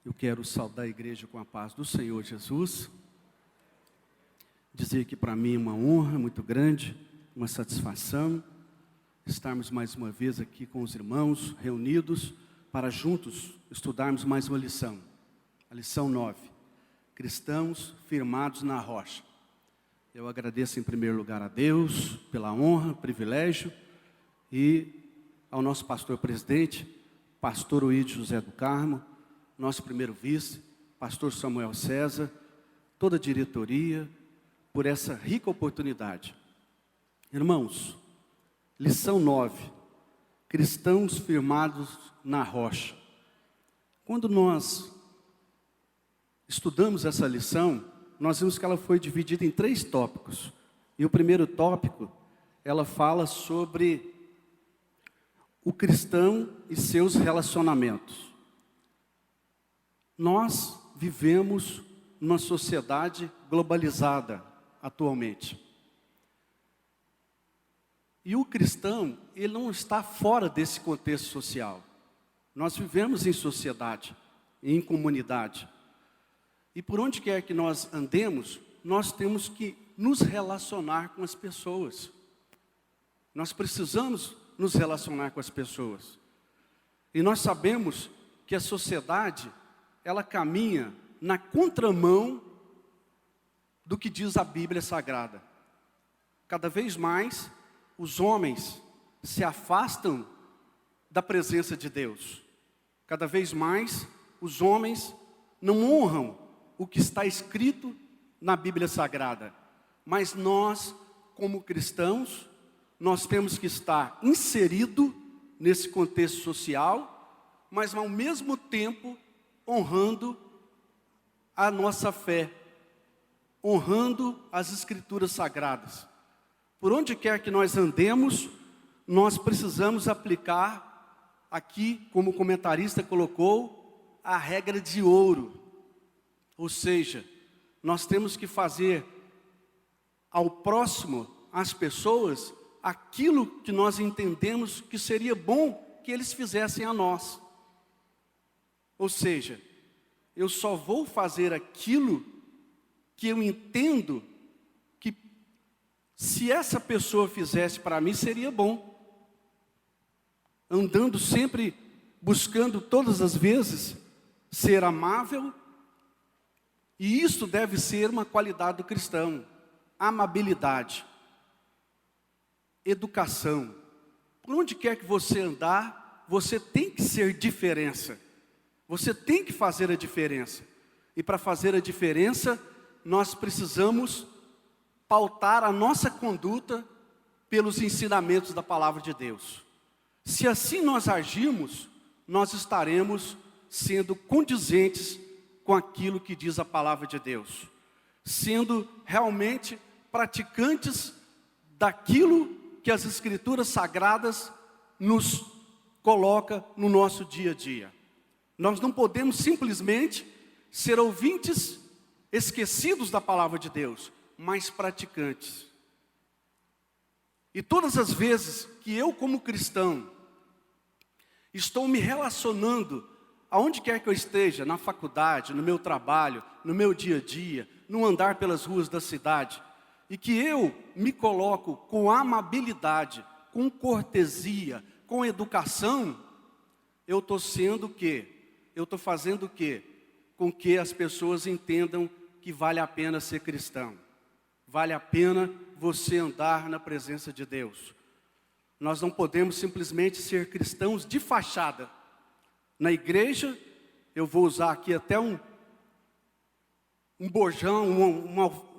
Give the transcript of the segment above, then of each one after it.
Eu quero saudar a igreja com a paz do Senhor Jesus. Dizer que para mim é uma honra muito grande, uma satisfação, estarmos mais uma vez aqui com os irmãos, reunidos, para juntos estudarmos mais uma lição. A lição 9, cristãos firmados na rocha. Eu agradeço em primeiro lugar a Deus pela honra, privilégio, e ao nosso pastor-presidente, pastor Oídio José do Carmo, nosso primeiro vice, pastor Samuel César, toda a diretoria, por essa rica oportunidade. Irmãos, lição 9, cristãos firmados na rocha. Quando nós estudamos essa lição, nós vimos que ela foi dividida em 3 tópicos. E o primeiro tópico, ela fala sobre o cristão e seus relacionamentos. Nós vivemos numa sociedade globalizada atualmente. E o cristão, ele não está fora desse contexto social. Nós vivemos em sociedade, em comunidade. E por onde quer que nós andemos, nós temos que nos relacionar com as pessoas. Nós precisamos nos relacionar com as pessoas. E nós sabemos que a sociedade, ela caminha na contramão do que diz a Bíblia Sagrada. Cada vez mais, os homens se afastam da presença de Deus. Cada vez mais, os homens não honram o que está escrito na Bíblia Sagrada. Mas nós, como cristãos, nós temos que estar inserido nesse contexto social, mas ao mesmo tempo honrando a nossa fé, honrando as Escrituras Sagradas. Por onde quer que nós andemos, nós precisamos aplicar, aqui, como o comentarista colocou, a regra de ouro. Ou seja, nós temos que fazer ao próximo, às pessoas, aquilo que nós entendemos que seria bom que eles fizessem a nós. Ou seja, eu só vou fazer aquilo que eu entendo que, se essa pessoa fizesse para mim, seria bom. Andando sempre, buscando todas as vezes, ser amável. E isso deve ser uma qualidade do cristão. Amabilidade. Educação. Por onde quer que você andar, você tem que ser diferença. Você tem que fazer a diferença. E para fazer a diferença, nós precisamos pautar a nossa conduta pelos ensinamentos da palavra de Deus. Se assim nós agirmos, nós estaremos sendo condizentes com aquilo que diz a palavra de Deus. Sendo realmente praticantes daquilo que as Escrituras Sagradas nos coloca no nosso dia a dia. Nós não podemos simplesmente ser ouvintes esquecidos da palavra de Deus, mas praticantes. E todas as vezes que eu, como cristão, estou me relacionando, aonde quer que eu esteja, na faculdade, no meu trabalho, no meu dia a dia, no andar pelas ruas da cidade, e que eu me coloco com amabilidade, com cortesia, com educação, eu estou sendo o quê? Eu estou fazendo o quê? Com que as pessoas entendam que vale a pena ser cristão. Vale a pena você andar na presença de Deus. Nós não podemos simplesmente ser cristãos de fachada. Na igreja, eu vou usar aqui até um bojão,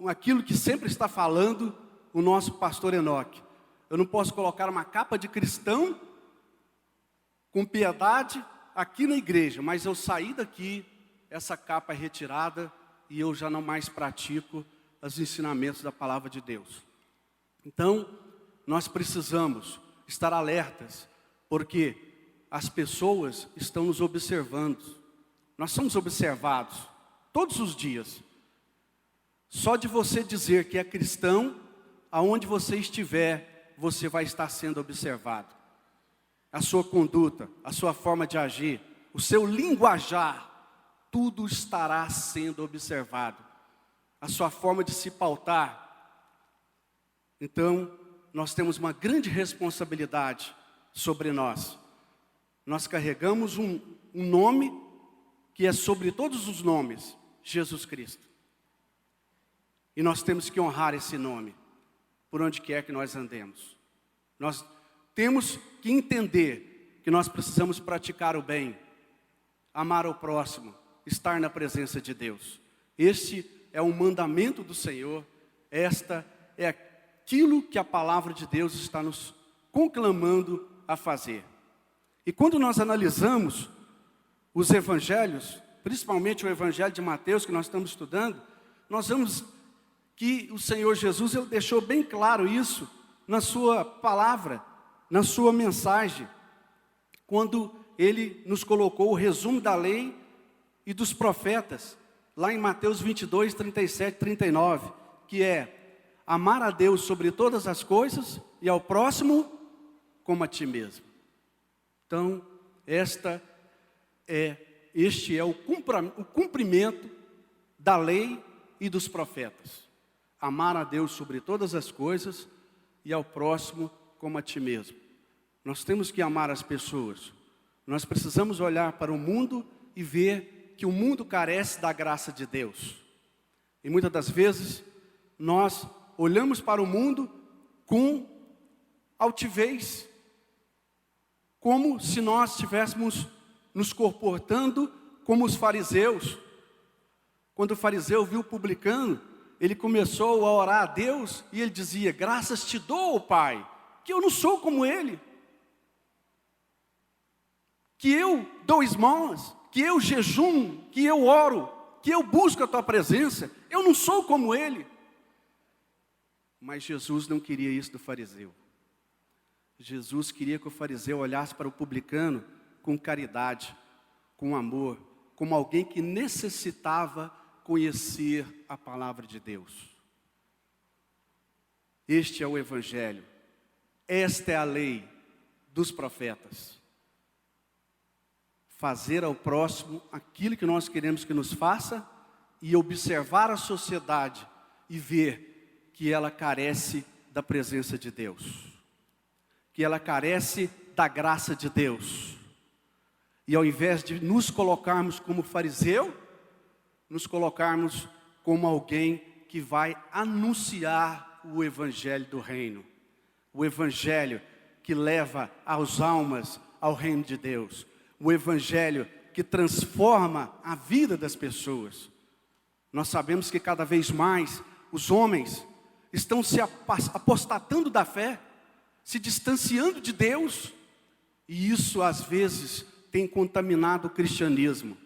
aquilo que sempre está falando o nosso pastor Enoque. Eu não posso colocar uma capa de cristão com piedade aqui na igreja, mas eu saí daqui, essa capa é retirada e eu já não mais pratico os ensinamentos da palavra de Deus. Então, nós precisamos estar alertas, porque as pessoas estão nos observando. Nós somos observados todos os dias. Só de você dizer que é cristão, aonde você estiver, você vai estar sendo observado. A sua conduta, a sua forma de agir, o seu linguajar, tudo estará sendo observado. A sua forma de se pautar. Então, nós temos uma grande responsabilidade sobre nós. Nós carregamos um nome que é sobre todos os nomes, Jesus Cristo. E nós temos que honrar esse nome, por onde quer que nós andemos. Nós temos que entender que nós precisamos praticar o bem, amar o próximo, estar na presença de Deus. Este é um mandamento do Senhor, esta é aquilo que a palavra de Deus está nos conclamando a fazer. E quando nós analisamos os evangelhos, principalmente o evangelho de Mateus que nós estamos estudando, nós vemos que o Senhor Jesus ele deixou bem claro isso na sua palavra, na sua mensagem, quando ele nos colocou o resumo da lei e dos profetas, lá em Mateus 22, 37, 39, que é amar a Deus sobre todas as coisas e ao próximo como a ti mesmo. Então, este é o cumprimento da lei e dos profetas. Amar a Deus sobre todas as coisas e ao próximo como a ti mesmo. Nós temos que amar as pessoas. Nós precisamos olhar para o mundo e ver que o mundo carece da graça de Deus. E muitas das vezes, nós olhamos para o mundo com altivez, como se nós estivéssemos nos comportando como os fariseus. Quando o fariseu viu o publicano, ele começou a orar a Deus e ele dizia: graças te dou, Pai, que eu não sou como ele, que eu dou esmolas, que eu jejum, que eu oro, que eu busco a tua presença, eu não sou como ele. Mas Jesus não queria isso do fariseu. Jesus queria que o fariseu olhasse para o publicano com caridade, com amor, como alguém que necessitava conhecer a palavra de Deus. Este é o Evangelho, esta é a lei dos profetas. Fazer ao próximo aquilo que nós queremos que nos faça e observar a sociedade e ver que ela carece da presença de Deus, que ela carece da graça de Deus. E ao invés de nos colocarmos como fariseu, nos colocarmos como alguém que vai anunciar o Evangelho do reino. O Evangelho que leva as almas ao reino de Deus. O Evangelho que transforma a vida das pessoas. Nós sabemos que cada vez mais os homens estão se apostatando da fé, se distanciando de Deus. E isso às vezes tem contaminado o cristianismo.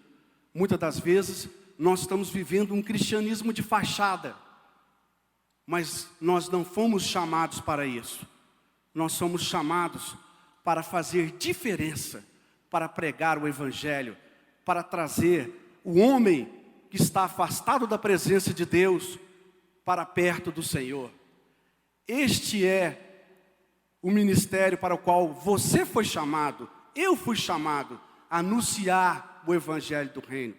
Muitas das vezes nós estamos vivendo um cristianismo de fachada, mas nós não fomos chamados para isso. Nós somos chamados para fazer diferença, para pregar o Evangelho, para trazer o homem que está afastado da presença de Deus para perto do Senhor. Este é o ministério para o qual você foi chamado, eu fui chamado a anunciar o Evangelho do reino,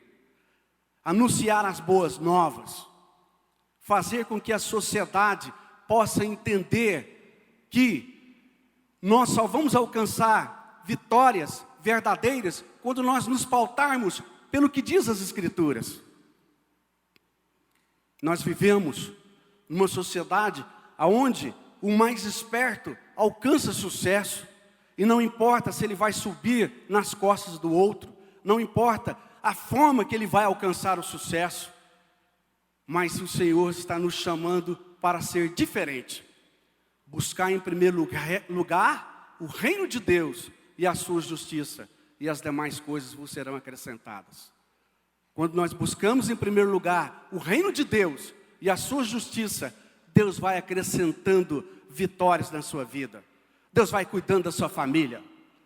anunciar as boas novas, fazer com que a sociedade possa entender que nós só vamos alcançar vitórias verdadeiras quando nós nos pautarmos pelo que diz as Escrituras. Nós vivemos numa sociedade onde o mais esperto alcança sucesso, e não importa se ele vai subir nas costas do outro, não importa a forma que ele vai alcançar o sucesso, mas o Senhor está nos chamando para ser diferente, buscar em primeiro lugar o reino de Deus e a sua justiça, e as demais coisas vos serão acrescentadas. Quando nós buscamos em primeiro lugar o reino de Deus e a sua justiça, Deus vai acrescentando vitórias na sua vida. Deus vai cuidando da sua família.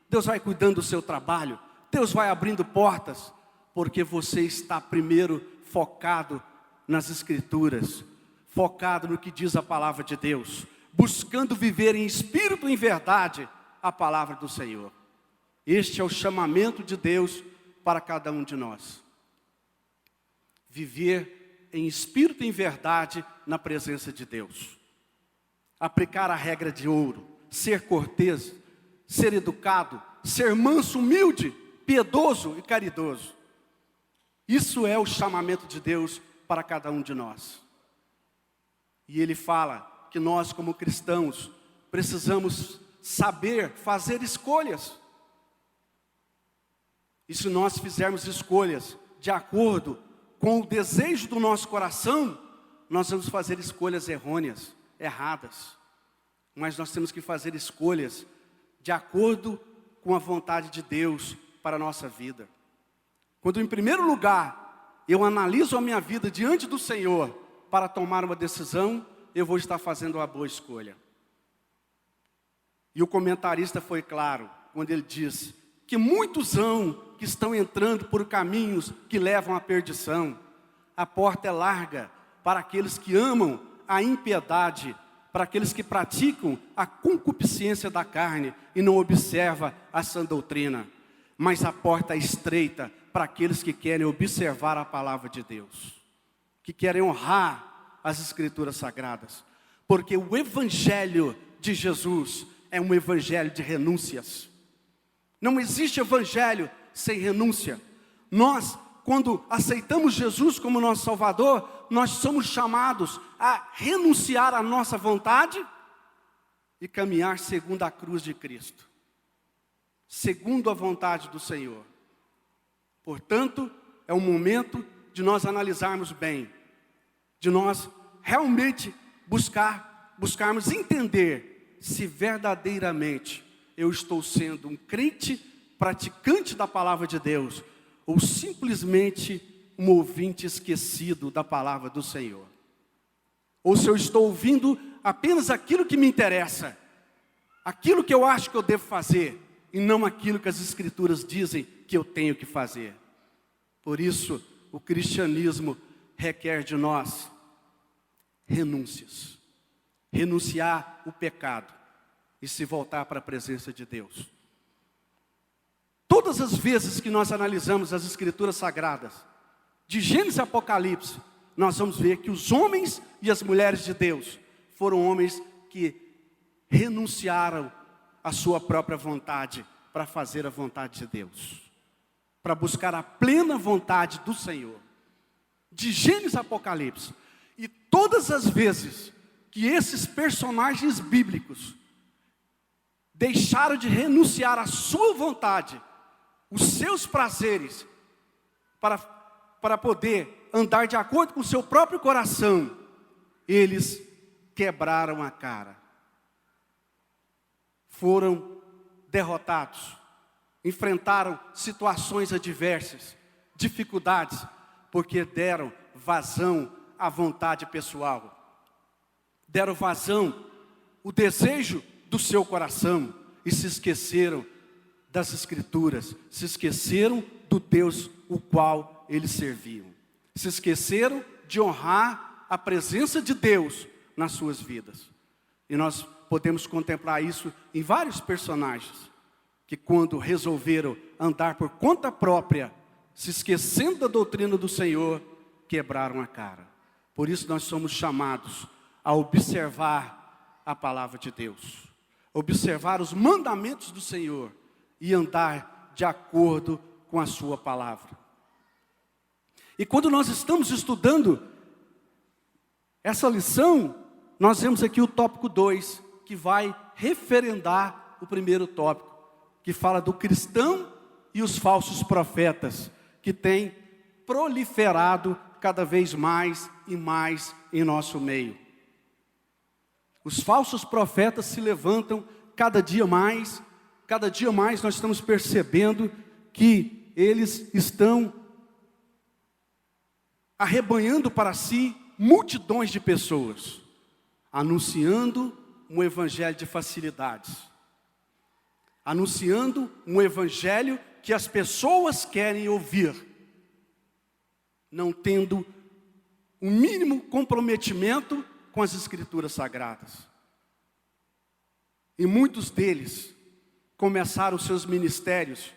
Deus vai cuidando do seu trabalho. Deus vai abrindo portas, porque você está primeiro focado nas Escrituras, focado no que diz a palavra de Deus, buscando viver em espírito e em verdade a palavra do Senhor. Este é o chamamento de Deus para cada um de nós. viver em espírito e em verdade na presença de Deus. Aplicar a regra de ouro, ser cortês, ser educado, ser manso, humilde, piedoso e caridoso. Isso é o chamamento de Deus para cada um de nós. E Ele fala que nós, como cristãos, precisamos saber fazer escolhas. E se nós fizermos escolhas de acordo com o desejo do nosso coração, nós vamos fazer escolhas errôneas, erradas. Mas nós temos que fazer escolhas de acordo com a vontade de Deus para a nossa vida. Quando em primeiro lugar eu analiso a minha vida diante do Senhor para tomar uma decisão, eu vou estar fazendo uma boa escolha. E o comentarista foi claro quando ele disse que muitos que estão entrando por caminhos que levam à perdição. A porta é larga para aqueles que amam a impiedade, para aqueles que praticam a concupiscência da carne e não observam a sã doutrina. Mas a porta é estreita para aqueles que querem observar a palavra de Deus, que querem honrar as Escrituras Sagradas. Porque o Evangelho de Jesus é um evangelho de renúncias. Não existe evangelho sem renúncia. Nós, quando aceitamos Jesus como nosso Salvador, nós somos chamados a renunciar à nossa vontade e caminhar segundo a cruz de Cristo, segundo a vontade do Senhor. Portanto, é o momento de nós analisarmos bem, de nós realmente buscarmos entender se verdadeiramente eu estou sendo um crente praticante da palavra de Deus, ou simplesmente um ouvinte esquecido da palavra do Senhor. Ou se eu estou ouvindo apenas aquilo que me interessa, aquilo que eu acho que eu devo fazer, e não aquilo que as Escrituras dizem que eu tenho que fazer. Por isso, o cristianismo requer de nós renúncias. Renunciar o pecado e se voltar para a presença de Deus. Todas as vezes que nós analisamos as Escrituras Sagradas, de Gênesis a Apocalipse, nós vamos ver que os homens e as mulheres de Deus foram homens que renunciaram à sua própria vontade para fazer a vontade de Deus, para buscar a plena vontade do Senhor. De Gênesis a Apocalipse. E todas as vezes que esses personagens bíblicos deixaram de renunciar à sua vontade, os seus prazeres, para poder andar de acordo com o seu próprio coração, eles quebraram a cara. Foram derrotados, enfrentaram situações adversas, dificuldades, porque deram vazão à vontade pessoal, deram vazão ao desejo do seu coração e se esqueceram das Escrituras, se esqueceram do Deus o qual eles serviam, se esqueceram de honrar a presença de Deus nas suas vidas. E nós podemos contemplar isso em vários personagens, que quando resolveram andar por conta própria, se esquecendo da doutrina do Senhor, quebraram a cara. Por isso nós somos chamados a observar a palavra de Deus, observar os mandamentos do Senhor e andar de acordo com a sua palavra. E quando nós estamos estudando essa lição, nós vemos aqui o tópico 2, que vai referendar o primeiro tópico, que fala do cristão e os falsos profetas, que têm proliferado cada vez mais e mais em nosso meio. Os falsos profetas se levantam cada dia mais nós estamos percebendo que eles estão arrebanhando para si multidões de pessoas, anunciando um evangelho de facilidades, anunciando um evangelho que as pessoas querem ouvir, não tendo o mínimo comprometimento com as Escrituras Sagradas. E muitos deles começaram seus ministérios,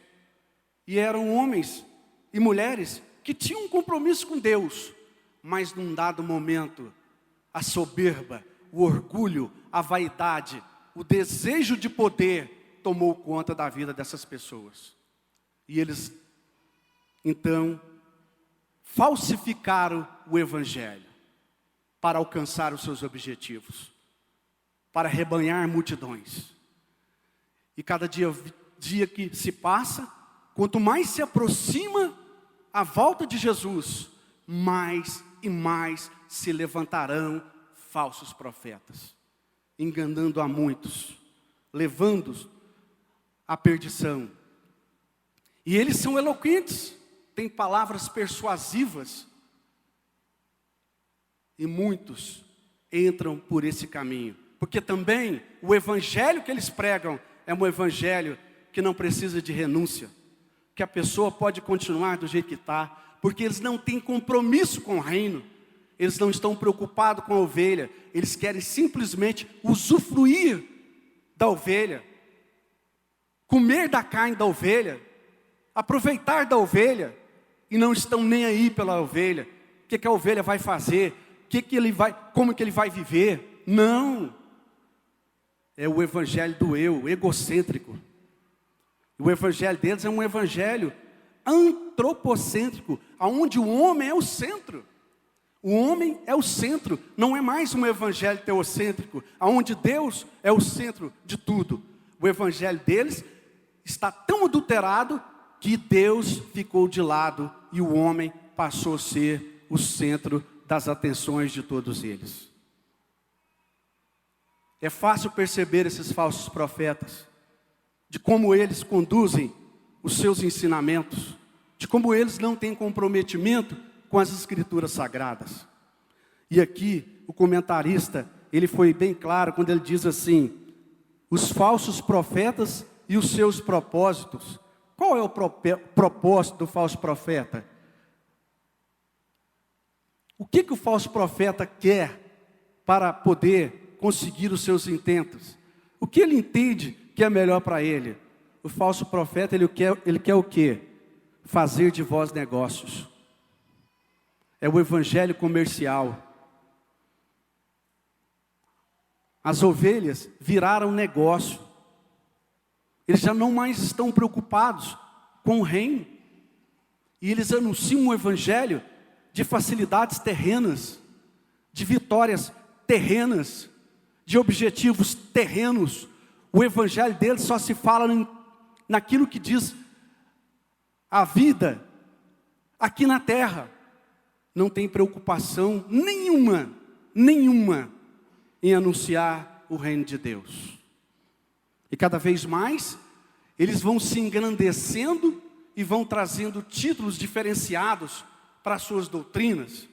e eram homens e mulheres que tinham um compromisso com Deus, mas num dado momento, a soberba, o orgulho, a vaidade, o desejo de poder tomou conta da vida dessas pessoas. E eles, então, falsificaram o Evangelho para alcançar os seus objetivos, para rebanhar multidões. E cada dia que se passa, quanto mais se aproxima a volta de Jesus, mais e mais se levantarão falsos profetas, enganando a muitos, levando-os à perdição. E eles são eloquentes, têm palavras persuasivas, e muitos entram por esse caminho, porque também o evangelho que eles pregam é um evangelho que não precisa de renúncia, que a pessoa pode continuar do jeito que está, porque eles não têm compromisso com o reino, eles não estão preocupados com a ovelha, eles querem simplesmente usufruir da ovelha, comer da carne da ovelha, aproveitar da ovelha, e não estão nem aí pela ovelha, o que a ovelha vai fazer, como que ele vai viver. Não, é o evangelho do eu, egocêntrico. O evangelho deles é um evangelho antropocêntrico, onde o homem é o centro. O homem é o centro, não é mais um evangelho teocêntrico, onde Deus é o centro de tudo. O evangelho deles está tão adulterado que Deus ficou de lado e o homem passou a ser o centro das atenções de todos eles. É fácil perceber esses falsos profetas, de como eles conduzem os seus ensinamentos, de como eles não têm comprometimento com as escrituras sagradas. E aqui o comentarista, ele foi bem claro quando ele diz assim: os falsos profetas e os seus propósitos. Qual é o propósito do falso profeta? O que o falso profeta quer para poder conseguir os seus intentos? O que ele entende que é melhor para ele? O falso profeta, ele quer o quê? Fazer de vós negócios. É o evangelho comercial. As ovelhas viraram negócio. Eles já não mais estão preocupados com o reino. E eles anunciam um evangelho de facilidades terrenas, de vitórias terrenas, de objetivos terrenos. O evangelho deles só se fala naquilo que diz a vida aqui na terra. Não tem preocupação nenhuma em anunciar o reino de Deus. E cada vez mais, eles vão se engrandecendo e vão trazendo títulos diferenciados para as suas doutrinas,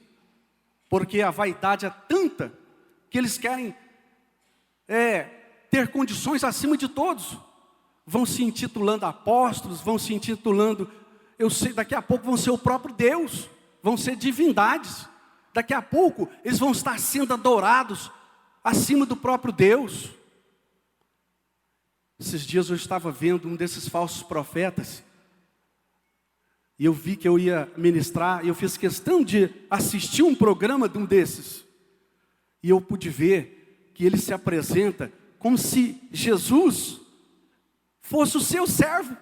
porque a vaidade é tanta, que eles querem ter condições acima de todos. Vão se intitulando apóstolos, vão se intitulando, daqui a pouco vão ser o próprio Deus, vão ser divindades. Daqui a pouco, eles vão estar sendo adorados acima do próprio Deus. Esses dias eu estava vendo um desses falsos profetas, e eu vi que eu ia ministrar, e eu fiz questão de assistir um programa de um desses. E eu pude ver que ele se apresenta como se Jesus fosse o seu servo.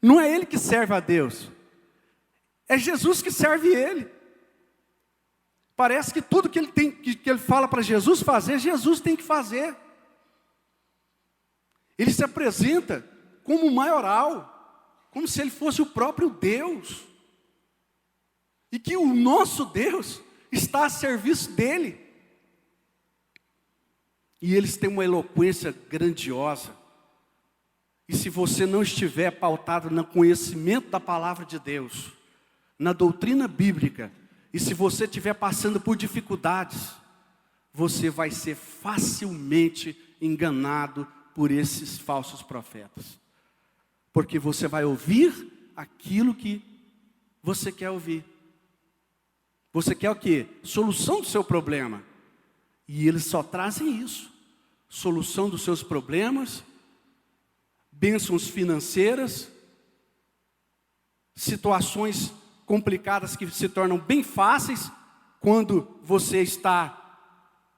Não é ele que serve a Deus, é Jesus que serve ele. Parece que tudo que ele fala para Jesus fazer, Jesus tem que fazer. Ele se apresenta como um maioral, como se ele fosse o próprio Deus. E que o nosso Deus está a serviço dele. E eles têm uma eloquência grandiosa. E se você não estiver pautado no conhecimento da palavra de Deus, na doutrina bíblica, e se você estiver passando por dificuldades, você vai ser facilmente enganado por esses falsos profetas. Porque você vai ouvir aquilo que você quer ouvir. Você quer o quê? Solução do seu problema. E eles só trazem isso. Solução dos seus problemas, bênçãos financeiras, situações complicadas que se tornam bem fáceis quando você está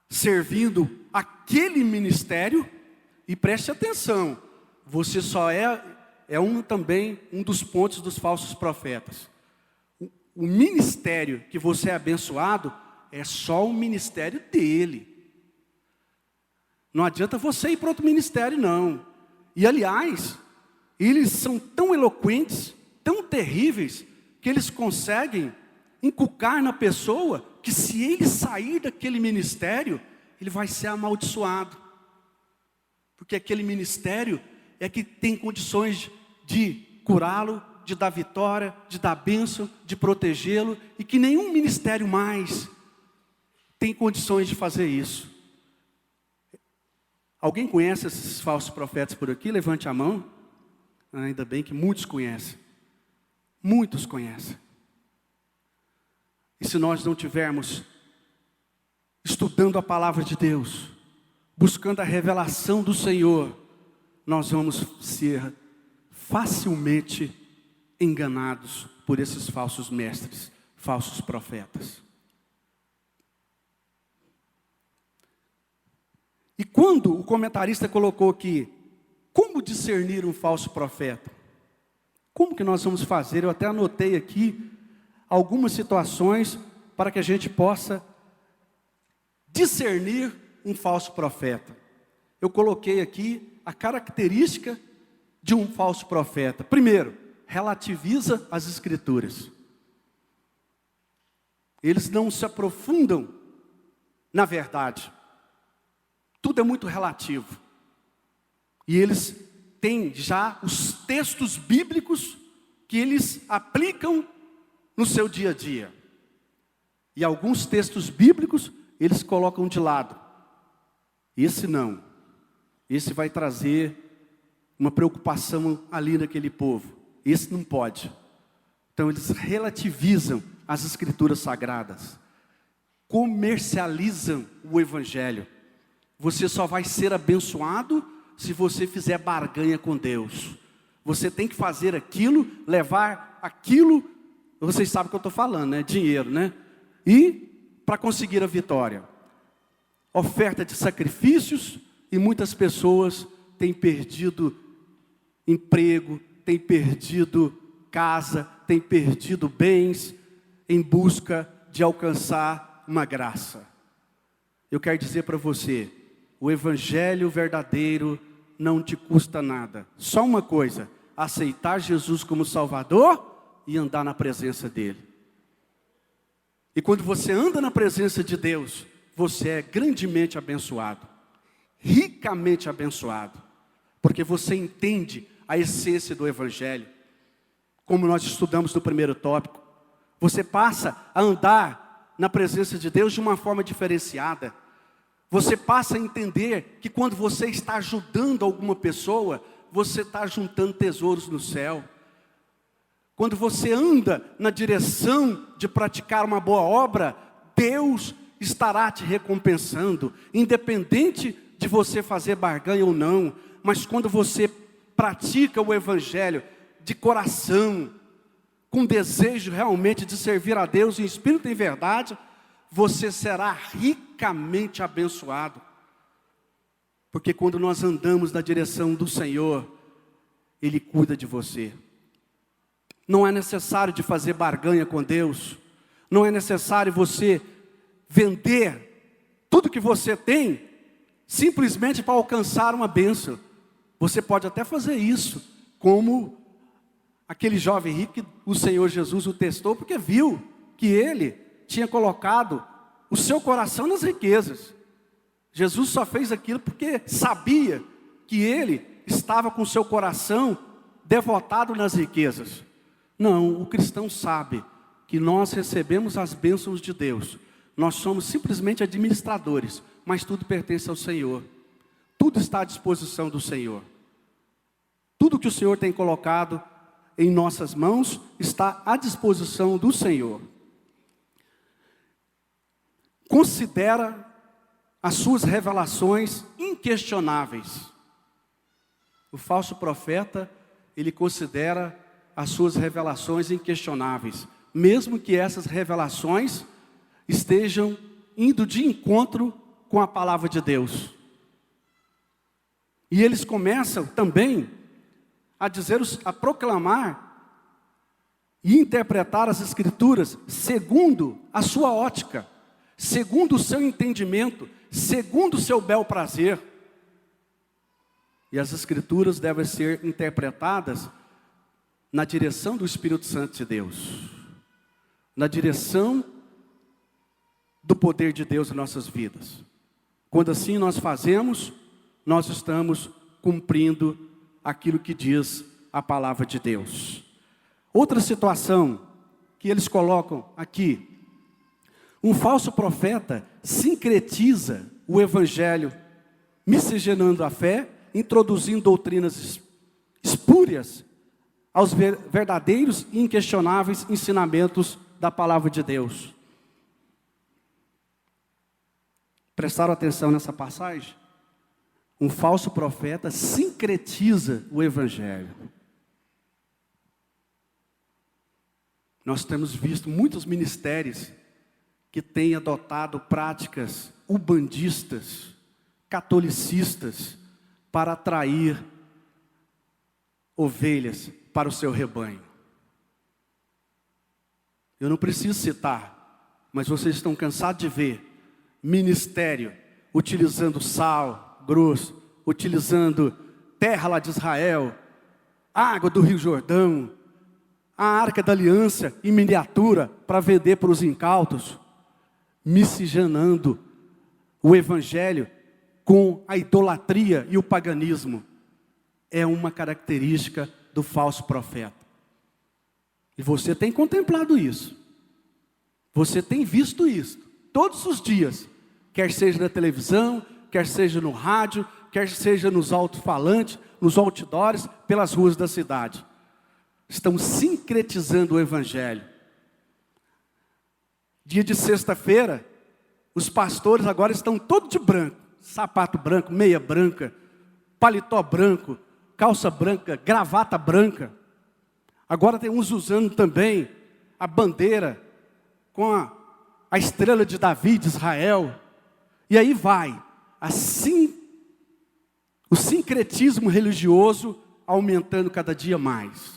servindo aquele ministério. E preste atenção, você só também um dos pontos dos falsos profetas. O ministério que você é abençoado é só o ministério dele. Não adianta você ir para outro ministério, não. E aliás, eles são tão eloquentes, tão terríveis, que eles conseguem inculcar na pessoa que se ele sair daquele ministério, ele vai ser amaldiçoado. Porque aquele ministério é que tem condições de curá-lo, de dar vitória, de dar bênção, de protegê-lo, e que nenhum ministério mais tem condições de fazer isso. Alguém conhece esses falsos profetas por aqui? Levante a mão. Ainda bem que muitos conhecem. Muitos conhecem. E se nós não tivermos estudando a palavra de Deus, buscando a revelação do Senhor, nós vamos ser facilmente enganados por esses falsos mestres, falsos profetas. E quando o comentarista colocou aqui, como discernir um falso profeta? Como que nós vamos fazer? Eu até anotei aqui algumas situações para que a gente possa discernir um falso profeta. Eu coloquei aqui a característica de um falso profeta. Primeiro, relativiza as escrituras. Eles não se aprofundam na verdade. Tudo é muito relativo. E eles têm já os textos bíblicos que eles aplicam no seu dia a dia. E alguns textos bíblicos eles colocam de lado. Esse não. Esse vai trazer uma preocupação ali naquele povo. Esse não pode. Então eles relativizam as escrituras sagradas. Comercializam o evangelho. Você só vai ser abençoado se você fizer barganha com Deus. Você tem que fazer aquilo, levar aquilo, vocês sabem o que eu estou falando, né? Dinheiro, né? E para conseguir a vitória. Oferta de sacrifícios, e muitas pessoas têm perdido emprego, têm perdido casa, têm perdido bens, em busca de alcançar uma graça. Eu quero dizer para você, o evangelho verdadeiro não te custa nada. Só uma coisa, aceitar Jesus como Salvador e andar na presença dele. E quando você anda na presença de Deus, você é grandemente abençoado, ricamente abençoado, porque você entende a essência do evangelho. Como nós estudamos no primeiro tópico, você passa a andar na presença de Deus de uma forma diferenciada. Você passa a entender que quando você está ajudando alguma pessoa, você está juntando tesouros no céu. Quando você anda na direção de praticar uma boa obra, Deus estará te recompensando, independente de você fazer barganha ou não. Mas quando você pratica o evangelho de coração, com desejo realmente de servir a Deus em espírito e em verdade, você será ricamente abençoado. Porque quando nós andamos na direção do Senhor, Ele cuida de você. Não é necessário de fazer barganha com Deus. Não é necessário você vender tudo que você tem, simplesmente para alcançar uma bênção. Você pode até fazer isso, como aquele jovem rico que o Senhor Jesus o testou, porque viu que ele tinha colocado o seu coração nas riquezas. Jesus só fez aquilo porque sabia que ele estava com o seu coração devotado nas riquezas. Não, o cristão sabe que nós recebemos as bênçãos de Deus. Nós somos simplesmente administradores, mas tudo pertence ao Senhor. Tudo está à disposição do Senhor. Tudo que o Senhor tem colocado em nossas mãos está à disposição do Senhor. Considera as suas revelações inquestionáveis. O falso profeta, ele considera as suas revelações inquestionáveis. mesmo que essas revelações estejam indo de encontro com a palavra de Deus. E eles começam também a proclamar e interpretar as Escrituras segundo a sua ótica, segundo o seu entendimento, segundo o seu bel prazer. E as Escrituras devem ser interpretadas na direção do Espírito Santo de Deus, na direção do poder de Deus em nossas vidas. Quando assim nós fazemos, nós estamos cumprindo aquilo que diz a palavra de Deus. Outra situação que eles colocam aqui: um falso profeta sincretiza o evangelho, miscigenando a fé, introduzindo doutrinas espúrias aos verdadeiros e inquestionáveis ensinamentos da palavra de Deus. Prestaram atenção nessa passagem? Um falso profeta sincretiza o evangelho. Nós temos visto muitos ministérios que têm adotado práticas ubandistas, catolicistas, para atrair ovelhas para o seu rebanho. Eu não preciso citar, mas vocês estão cansados de ver ministério utilizando sal grosso, utilizando terra lá de Israel, água do Rio Jordão, a Arca da Aliança em miniatura para vender para os incautos, miscigenando o evangelho com a idolatria e o paganismo. É uma característica do falso profeta. E você tem contemplado isso. Você tem visto isso todos os dias, quer seja na televisão, quer seja no rádio, quer seja nos alto-falantes, nos outdoors, pelas ruas da cidade. Estão sincretizando o evangelho. Dia de sexta-feira, os pastores agora estão todos de branco. Sapato branco, meia branca, paletó branco, calça branca, gravata branca. Agora tem uns usando também a bandeira com a estrela de Davi, de Israel. E aí vai, assim, o sincretismo religioso aumentando cada dia mais.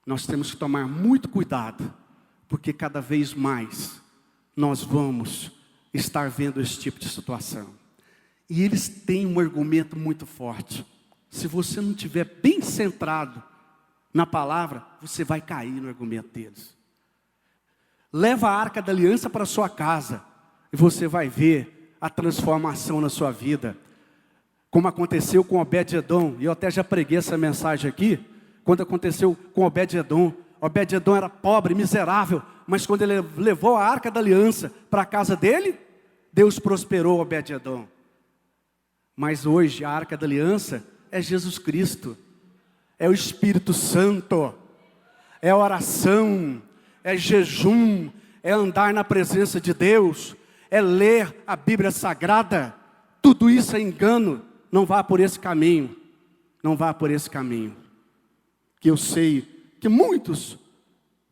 Nós temos que tomar muito cuidado, porque cada vez mais nós vamos estar vendo esse tipo de situação. E eles têm um argumento muito forte. Se você não estiver bem centrado na palavra, você vai cair no argumento deles. Leva a Arca da Aliança para a sua casa, e você vai ver a transformação na sua vida. Como aconteceu com Obed-Edom, e eu até já preguei essa mensagem aqui, quando aconteceu com Obed-Edom. Obed-Edom era pobre, miserável, mas quando ele levou a Arca da Aliança para a casa dele, Deus prosperou Obed-Edom. Mas hoje a Arca da Aliança é Jesus Cristo, é o Espírito Santo, é oração, é jejum, é andar na presença de Deus, é ler a Bíblia Sagrada. Tudo isso é engano. Não vá por esse caminho, não vá por esse caminho, que eu sei que muitos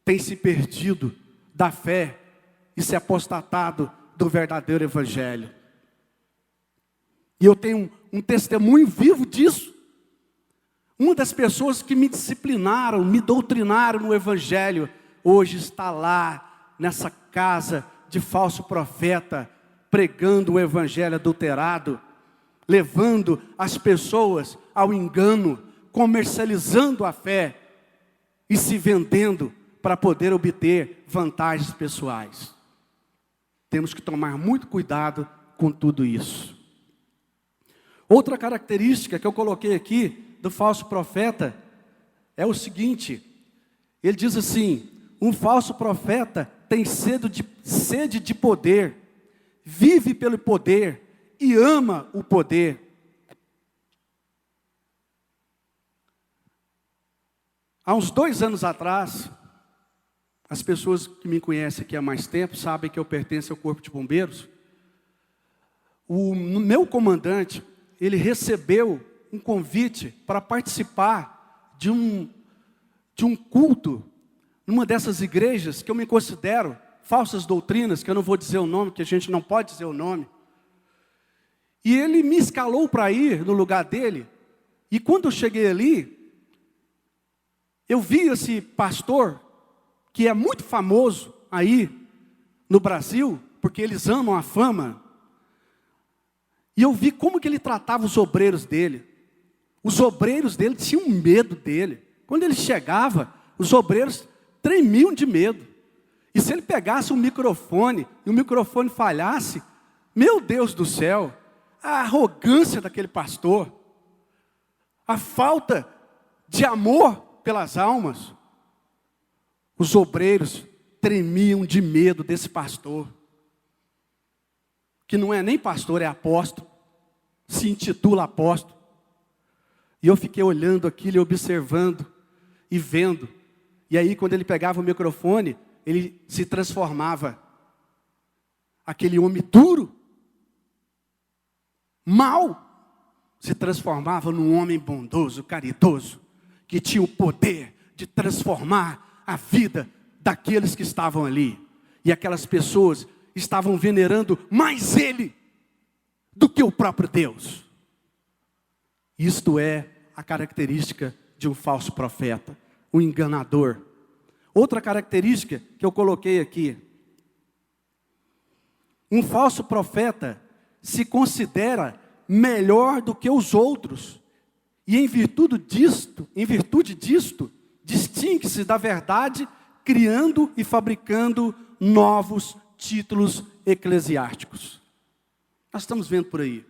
têm se perdido da fé e se apostatado do verdadeiro evangelho. E eu tenho um testemunho vivo disso. Uma das pessoas que me disciplinaram, me doutrinaram no evangelho, hoje está lá nessa casa de falso profeta, pregando o evangelho adulterado, levando as pessoas ao engano, comercializando a fé e se vendendo para poder obter vantagens pessoais. Temos que tomar muito cuidado com tudo isso. Outra característica que eu coloquei aqui do falso profeta é o seguinte: ele diz assim: um falso profeta tem sede de poder, vive pelo poder e ama o poder. Há uns 2 anos atrás, as pessoas que me conhecem aqui há mais tempo sabem que eu pertenço ao Corpo de Bombeiros. O meu comandante, ele recebeu um convite para participar de de um culto, numa dessas igrejas que eu me considero falsas doutrinas, que eu não vou dizer o nome, que a gente não pode dizer o nome. E ele me escalou para ir no lugar dele. E quando eu cheguei ali, eu vi esse pastor, que é muito famoso aí no Brasil, porque eles amam a fama. E eu vi como que ele tratava os obreiros dele. Os obreiros dele tinham medo dele. Quando ele chegava, os obreiros tremiam de medo. E se ele pegasse um microfone, e o microfone falhasse, meu Deus do céu, a arrogância daquele pastor, a falta de amor pelas almas, os obreiros tremiam de medo desse pastor, que não é nem pastor, é apóstolo, se intitula apóstolo. E eu fiquei olhando aquilo e observando e vendo. E aí quando ele pegava o microfone, ele se transformava. Aquele homem duro, mau, se transformava num homem bondoso, caridoso, que tinha o poder de transformar a vida daqueles que estavam ali. E aquelas pessoas estavam venerando mais ele do que o próprio Deus. Isto é a característica de um falso profeta, um enganador. Outra característica que eu coloquei aqui: um falso profeta se considera melhor do que os outros, e em virtude disto, distingue-se da verdade, criando e fabricando novos títulos eclesiásticos. Nós estamos vendo por aí.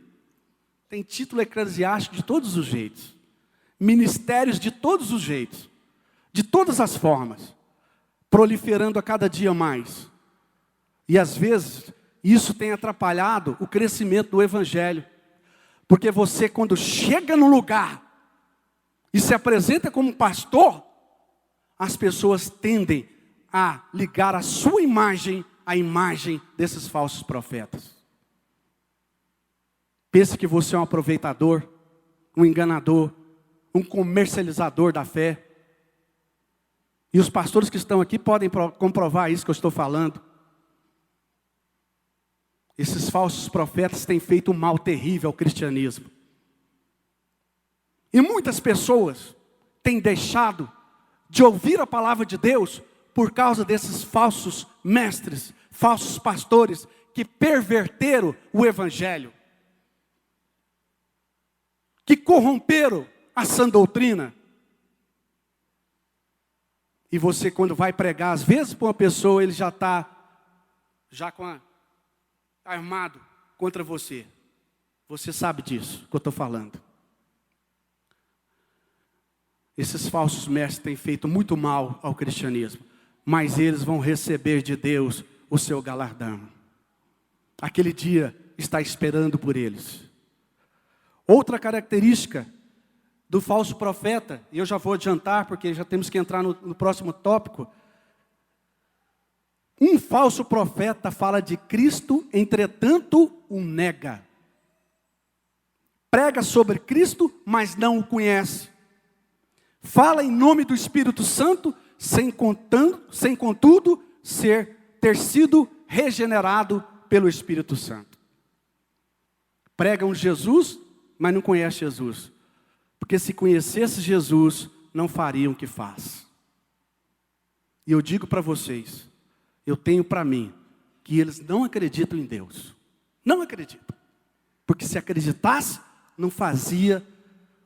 Tem título eclesiástico de todos os jeitos. Ministérios de todos os jeitos. De todas as formas. Proliferando a cada dia mais. E às vezes, isso tem atrapalhado o crescimento do evangelho. Porque você, quando chega no lugar e se apresenta como pastor, as pessoas tendem a ligar a sua imagem à imagem desses falsos profetas. Pense que você é um aproveitador, um enganador, um comercializador da fé. E os pastores que estão aqui podem comprovar isso que eu estou falando. Esses falsos profetas têm feito um mal terrível ao cristianismo. E muitas pessoas têm deixado de ouvir a palavra de Deus por causa desses falsos mestres, falsos pastores que perverteram o evangelho, que corromperam a sã doutrina. E você, quando vai pregar, às vezes para uma pessoa, ele já está armado contra você. Você sabe disso que eu estou falando. Esses falsos mestres têm feito muito mal ao cristianismo, mas eles vão receber de Deus o seu galardão. Aquele dia está esperando por eles. Outra característica do falso profeta, e eu já vou adiantar porque já temos que entrar no próximo tópico. Um falso profeta fala de Cristo, entretanto o nega. Prega sobre Cristo, mas não o conhece. Fala em nome do Espírito Santo, sem contudo ter sido regenerado pelo Espírito Santo. Pregam Jesus, mas não conhece Jesus. Porque se conhecesse Jesus, não fariam o que faz. E eu digo para vocês, eu tenho para mim, que eles não acreditam em Deus. Não acreditam. Porque se acreditasse, não fazia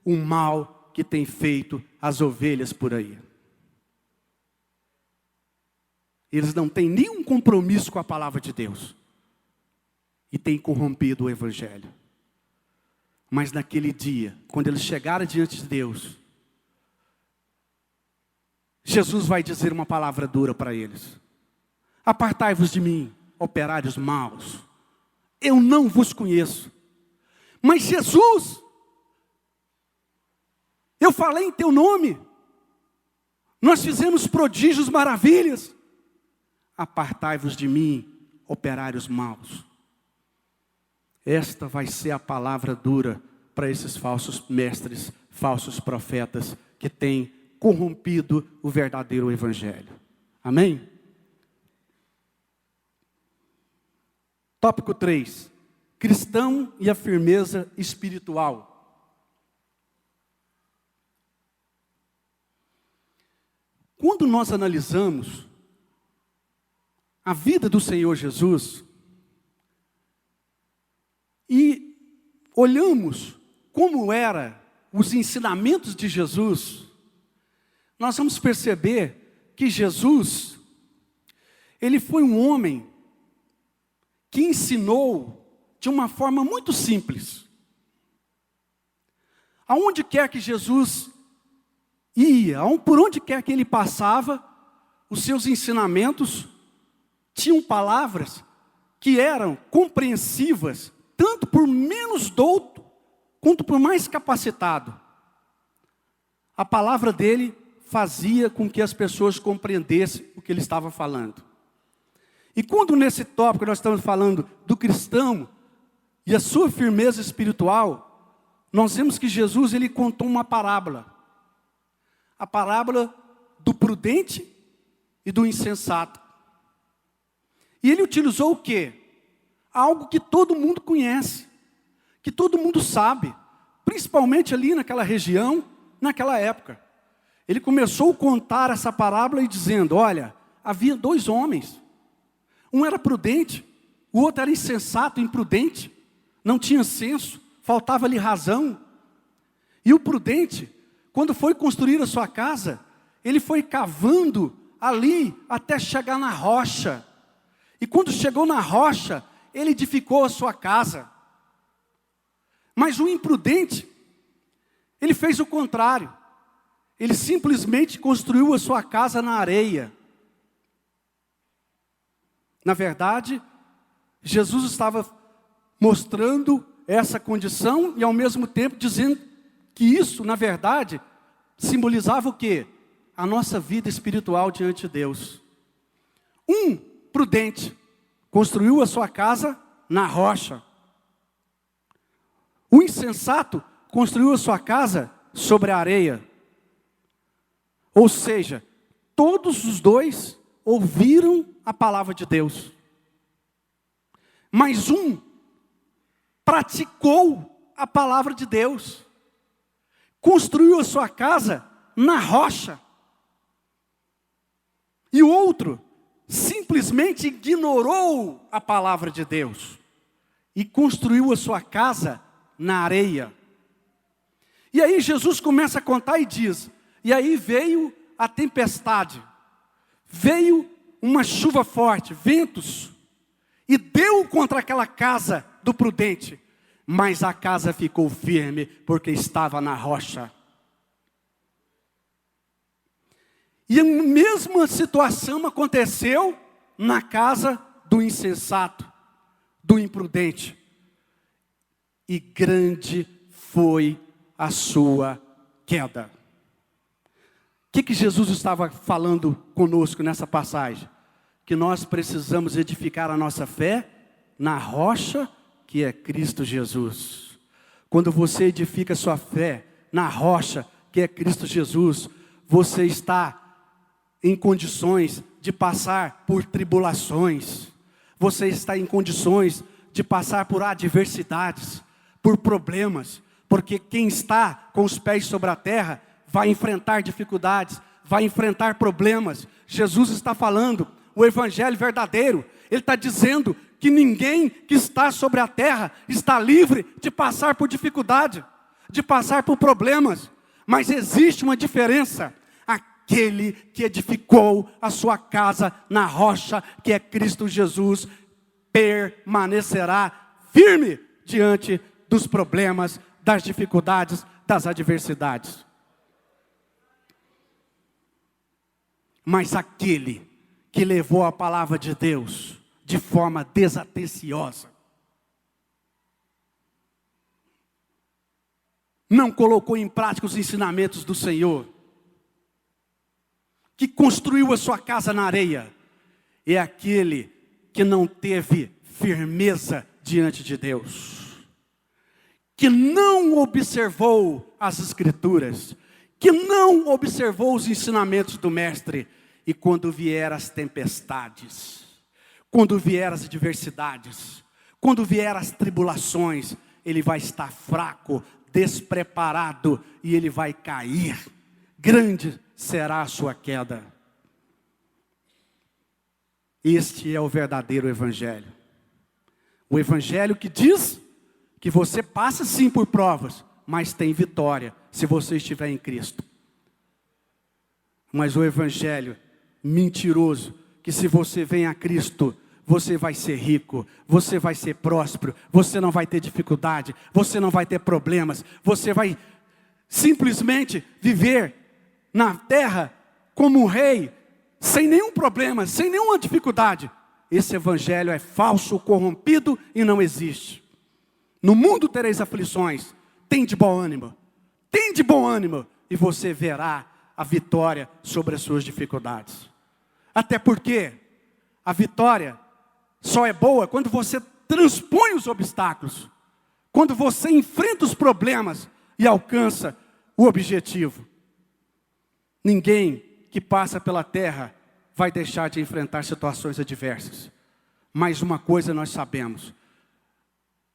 o mal que tem feito as ovelhas por aí. Eles não têm nenhum compromisso com a palavra de Deus. E têm corrompido o evangelho. Mas naquele dia, quando eles chegarem diante de Deus, Jesus vai dizer uma palavra dura para eles. Apartai-vos de mim, operários maus. Eu não vos conheço. Mas Jesus, eu falei em teu nome. Nós fizemos prodígios, maravilhas. Apartai-vos de mim, operários maus. Esta vai ser a palavra dura para esses falsos mestres, falsos profetas, que têm corrompido o verdadeiro evangelho. Amém? Tópico 3. Cristão e a firmeza espiritual. Quando nós analisamos a vida do Senhor Jesus e olhamos como eram os ensinamentos de Jesus, nós vamos perceber que Jesus, ele foi um homem que ensinou de uma forma muito simples. Aonde quer que Jesus ia, por onde quer que ele passava, os seus ensinamentos tinham palavras que eram compreensivas, tanto por menos douto, quanto por mais capacitado. A palavra dele fazia com que as pessoas compreendessem o que ele estava falando. E quando nesse tópico nós estamos falando do cristão e a sua firmeza espiritual, nós vemos que Jesus ele contou uma parábola. A parábola do prudente e do insensato. E ele utilizou o quê? Algo que todo mundo conhece, que todo mundo sabe, principalmente ali naquela região, naquela época. Ele começou a contar essa parábola e dizendo, olha, havia 2 homens. Um era prudente, o outro era insensato, imprudente, não tinha senso, faltava-lhe razão. E o prudente, quando foi construir a sua casa, ele foi cavando ali até chegar na rocha. E quando chegou na rocha, ele edificou a sua casa. Mas o imprudente, ele fez o contrário. Ele simplesmente construiu a sua casa na areia. Na verdade, Jesus estava mostrando essa condição e ao mesmo tempo dizendo que isso, na verdade, simbolizava o quê? A nossa vida espiritual diante de Deus. Um prudente construiu a sua casa na rocha. O insensato construiu a sua casa sobre a areia. Ou seja, todos os 2 ouviram a palavra de Deus. Mas um praticou a palavra de Deus. Construiu a sua casa na rocha. E o outro simplesmente ignorou a palavra de Deus. E construiu a sua casa na areia. E aí Jesus começa a contar e diz, e aí veio a tempestade. Veio uma chuva forte, ventos. E deu contra aquela casa do prudente. Mas a casa ficou firme, porque estava na rocha. E a mesma situação aconteceu na casa do insensato, do imprudente. E grande foi a sua queda. O que Jesus estava falando conosco nessa passagem? Que nós precisamos edificar a nossa fé na rocha que é Cristo Jesus. Quando você edifica a sua fé na rocha que é Cristo Jesus, você está em condições de passar por tribulações. Você está em condições de passar por adversidades, por problemas. Porque quem está com os pés sobre a terra vai enfrentar dificuldades, vai enfrentar problemas. Jesus está falando o evangelho verdadeiro. Ele está dizendo que ninguém que está sobre a terra está livre de passar por dificuldade, de passar por problemas. Mas existe uma diferença. Aquele que edificou a sua casa na rocha, que é Cristo Jesus, permanecerá firme diante dos problemas, das dificuldades, das adversidades. Mas aquele que levou a palavra de Deus de forma desatenciosa, não colocou em prática os ensinamentos do Senhor, que construiu a sua casa na areia, é aquele que não teve firmeza diante de Deus, que não observou as Escrituras, que não observou os ensinamentos do Mestre. E quando vier as tempestades, quando vier as adversidades, quando vier as tribulações, ele vai estar fraco, despreparado, e ele vai cair. Grande será a sua queda. Este é o verdadeiro evangelho. O evangelho que diz que você passa sim por provas, mas tem vitória se você estiver em Cristo. Mas o evangelho mentiroso, que se você vem a Cristo, você vai ser rico, você vai ser próspero, você não vai ter dificuldade, você não vai ter problemas, você vai simplesmente viver na terra como um rei, sem nenhum problema, sem nenhuma dificuldade. Esse evangelho é falso, corrompido e não existe. No mundo tereis aflições, tem de bom ânimo, e você verá a vitória sobre as suas dificuldades. Até porque a vitória só é boa quando você transpõe os obstáculos, quando você enfrenta os problemas e alcança o objetivo. Ninguém que passa pela terra vai deixar de enfrentar situações adversas. Mas uma coisa nós sabemos: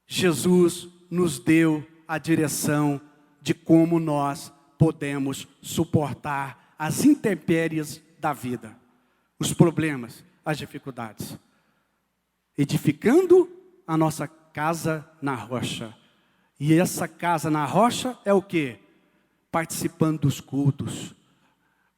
Jesus nos deu a direção de como nós podemos suportar as intempéries da vida, os problemas, as dificuldades, edificando a nossa casa na rocha. E essa casa na rocha é o quê? Participando dos cultos,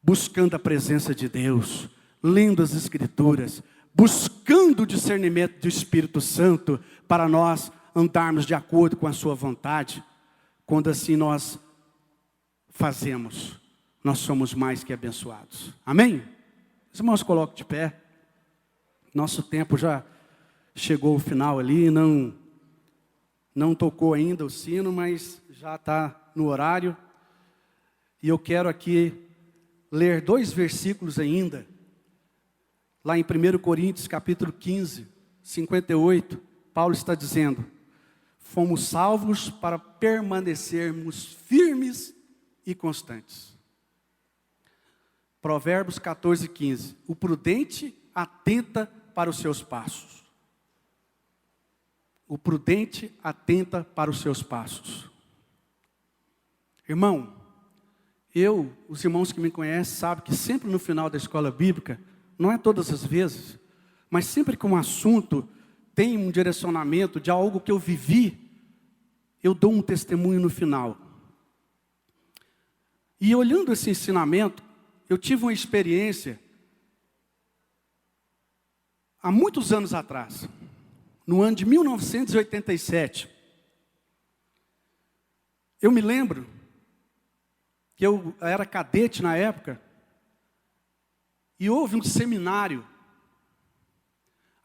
buscando a presença de Deus, lendo as Escrituras, buscando o discernimento do Espírito Santo, para nós andarmos de acordo com a sua vontade. Quando assim nós fazemos, nós somos mais que abençoados. Amém? Os irmãos, coloquem de pé. Nosso tempo já chegou ao final ali, não tocou ainda o sino, mas já está no horário. E eu quero aqui ler 2 versículos ainda. Lá em 1 Coríntios capítulo 15, 58, Paulo está dizendo: fomos salvos para permanecermos firmes e constantes. Provérbios 14, 15. O prudente atenta para os seus passos. O prudente atenta para os seus passos. Irmão, os irmãos que me conhecem sabem que sempre no final da escola bíblica, não é todas as vezes, mas sempre que um assunto tem um direcionamento de algo que eu vivi, eu dou um testemunho no final. E olhando esse ensinamento, eu tive uma experiência há muitos anos atrás, no ano de 1987. Eu me lembro que eu era cadete na época, e houve um seminário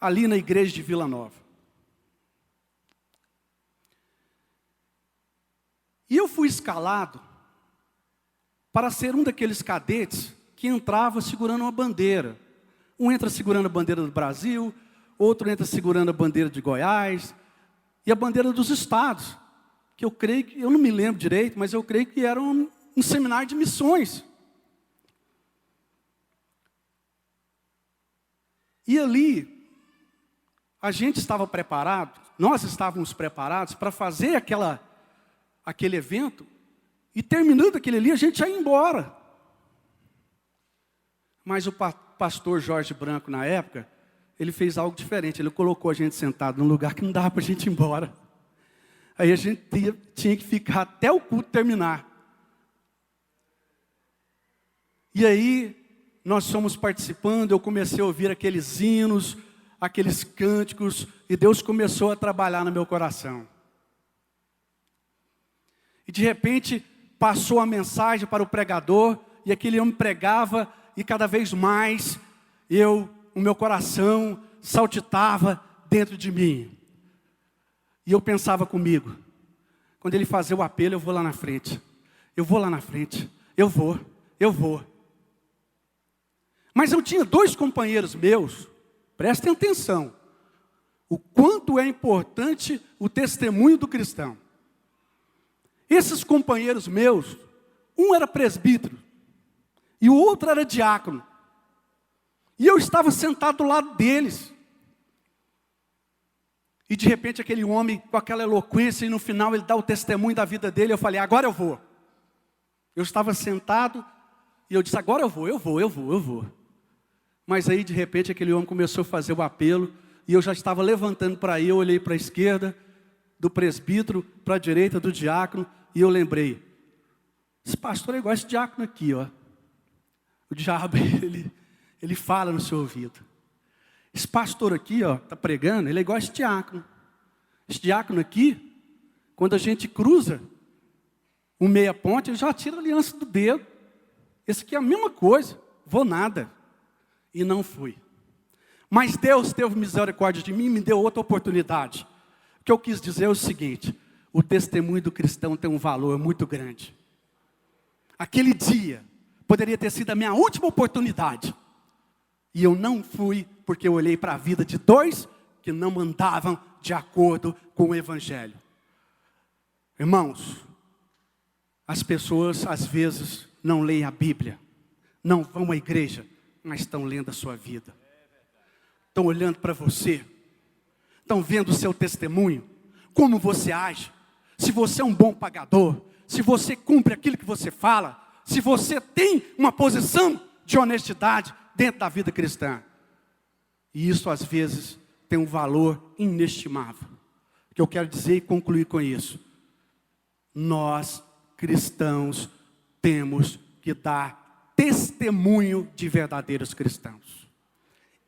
ali na igreja de Vila Nova. E eu fui escalado para ser um daqueles cadetes que entrava segurando uma bandeira. Um entra segurando a bandeira do Brasil, outro entra segurando a bandeira de Goiás, e a bandeira dos estados, que eu creio que, eu não me lembro direito, mas eu creio que era um seminário de missões. E ali, a gente estava preparado, nós estávamos preparados para fazer aquele evento, e terminando aquele ali, a gente ia embora. Mas o pastor Jorge Branco, na época, ele fez algo diferente. Ele colocou a gente sentado num lugar que não dava para a gente ir embora. Aí a gente tinha que ficar até o culto terminar. E aí, nós fomos participando, eu comecei a ouvir aqueles hinos, aqueles cânticos, e Deus começou a trabalhar no meu coração. E de repente, passou a mensagem para o pregador, e aquele homem pregava, e cada vez mais, o meu coração saltitava dentro de mim. E eu pensava comigo, quando ele fazia o apelo, eu vou lá na frente. Eu vou lá na frente. Eu vou. Mas eu tinha 2 companheiros meus, prestem atenção, o quanto é importante o testemunho do cristão. Esses companheiros meus, Um era presbítero e o outro era diácono. E eu estava sentado do lado deles. E de repente aquele homem com aquela eloquência, e no final ele dá o testemunho da vida dele. Eu falei, agora eu vou. Eu estava sentado e eu disse, agora eu vou. Mas aí de repente aquele homem começou a fazer o apelo. E eu já estava levantando para ir, eu olhei para a esquerda, do presbítero, para a direita do diácono. E eu lembrei, esse pastor é igual esse diácono aqui, ó. O diabo, ele fala no seu ouvido. Esse pastor aqui, ó, está pregando, ele é igual esse diácono. Esse diácono aqui, quando a gente cruza o meia ponte, ele já tira a aliança do dedo. Esse aqui é a mesma coisa, vou nada. E não fui. Mas Deus teve misericórdia de mim e me deu outra oportunidade. O que eu quis dizer é o seguinte, o testemunho do cristão tem um valor muito grande. Aquele dia poderia ter sido a minha última oportunidade. E eu não fui porque eu olhei para a vida de dois que não andavam de acordo com o Evangelho. Irmãos, as pessoas às vezes não leem a Bíblia, não vão à igreja, mas estão lendo a sua vida. Estão olhando para você, estão vendo o seu testemunho, como você age, se você é um bom pagador, se você cumpre aquilo que você fala, se você tem uma posição de honestidade dentro da vida cristã. E isso às vezes tem um valor inestimável. O que eu quero dizer e concluir com isso. Nós, cristãos, temos que dar testemunho de verdadeiros cristãos.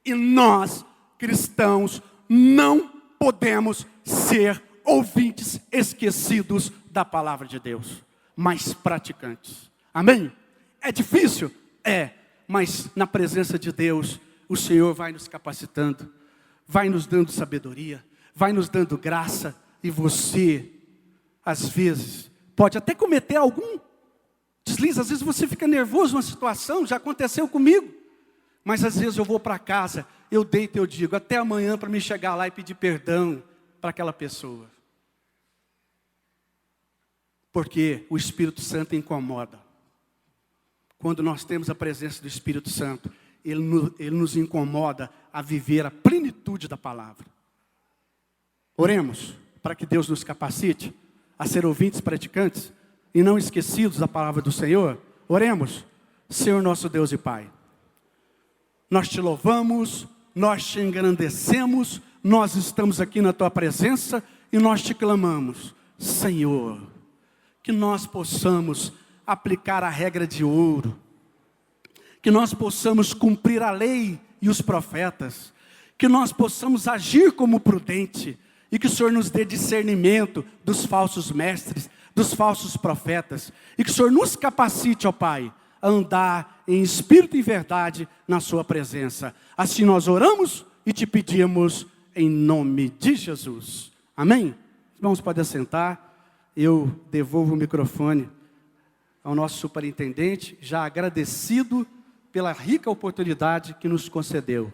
E nós, cristãos, não podemos ser ouvintes esquecidos da palavra de Deus, mas praticantes. Amém? É difícil? É. Mas na presença de Deus, o Senhor vai nos capacitando, vai nos dando sabedoria, vai nos dando graça. E você, às vezes, pode até cometer algum deslize. Às vezes você fica nervoso numa situação, já aconteceu comigo. Mas às vezes eu vou para casa, eu deito e eu digo, até amanhã para me chegar lá e pedir perdão para aquela pessoa. Porque o Espírito Santo incomoda. Quando nós temos a presença do Espírito Santo, ele nos incomoda a viver a plenitude da palavra. Oremos para que Deus nos capacite a ser ouvintes praticantes e não esquecidos da palavra do Senhor. Oremos. Senhor nosso Deus e Pai, nós te louvamos, nós te engrandecemos, nós estamos aqui na tua presença e nós te clamamos, Senhor, que nós possamos aplicar a regra de ouro, que nós possamos cumprir a lei e os profetas, que nós possamos agir como prudente, e que o Senhor nos dê discernimento dos falsos mestres, dos falsos profetas, e que o Senhor nos capacite, ó Pai, a andar em espírito e verdade na sua presença. Assim nós oramos e te pedimos em nome de Jesus. Amém? Irmãos, podem assentar. Eu devolvo o microfone ao nosso superintendente, já agradecido pela rica oportunidade que nos concedeu.